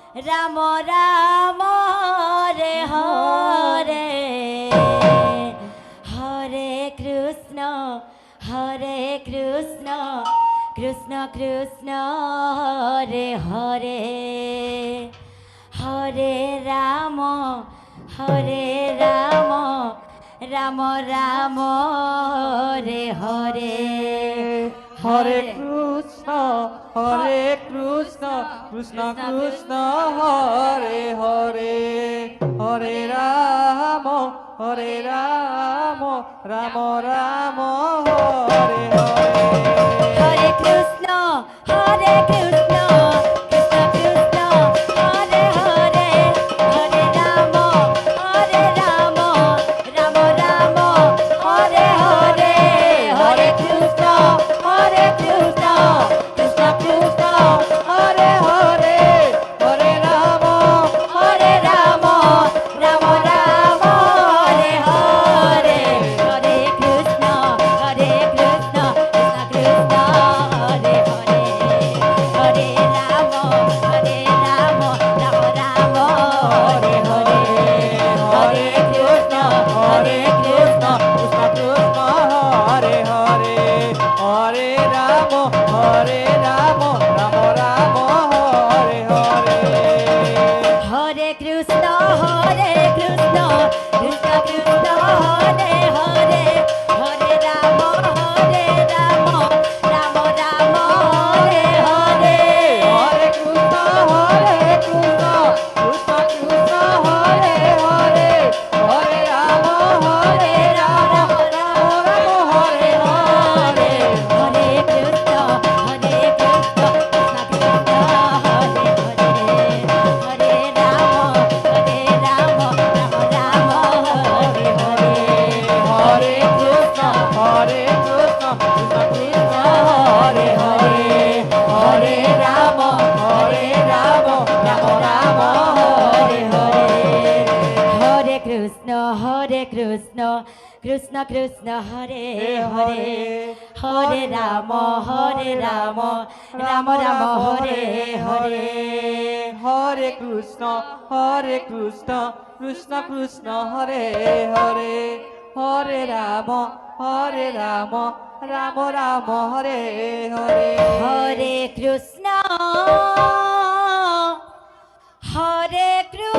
রাম রাম রে হরে হরে কৃষ্ণ কৃষ্ণ কৃষ্ণ হরে হরে হরে রাম রাম রাম রে হরে হরে কৃষ্ণ কৃষ্ণ কৃষ্ণ হরে হরে হরে রাম রাম রাম হরে হরে হরে কৃষ্ণ কৃষ্ণ কৃষ্ণ হরে হরে হরে রাম রাম রাম হরে হরে হরে কৃষ্ণ কৃষ্ণ কৃষ্ণ কৃষ্ণ হরে হরে হরে রাম রাম রাম হরে হরে হরে কৃষ্ণ কৃষ্ণ কৃষ্ণ হরে হরে হরে রাম রাম রাম হরে হরে হরে কৃষ্ণ কৃষ্ণ কৃষ্ণ কৃষ্ণ হরে হরে হরে রাম রাম রাম হরে হরে হরে কৃষ্ণ কৃষ্ণ কৃষ্ণ হরে হরে হরে রাম রাম রাম হরে হরে হরে কৃষ্ণ কৃষ্ণ কৃষ্ণ হরে হরে হরে রাম রাম হরে হরে হরে কৃষ্ণ কৃষ্ণ কৃষ্ণ হরে হরে হরে রাম রাম রাম হরে হরে হরে কৃষ্ণ কৃষ্ণ কৃষ্ণ হরে হরে হরে রাম রাম রাম হরে হরে হরে কৃষ্ণ কৃষ্ণ কৃষ্ণ হরে হরে হরে রাম রাম রাম হরে হরে হরে কৃষ্ণ কৃষ্ণ কৃষ্ণ হরে হরে হরে রাম রাম রাম হরে হরে হরে কৃষ্ণ হরে কৃষ্ণ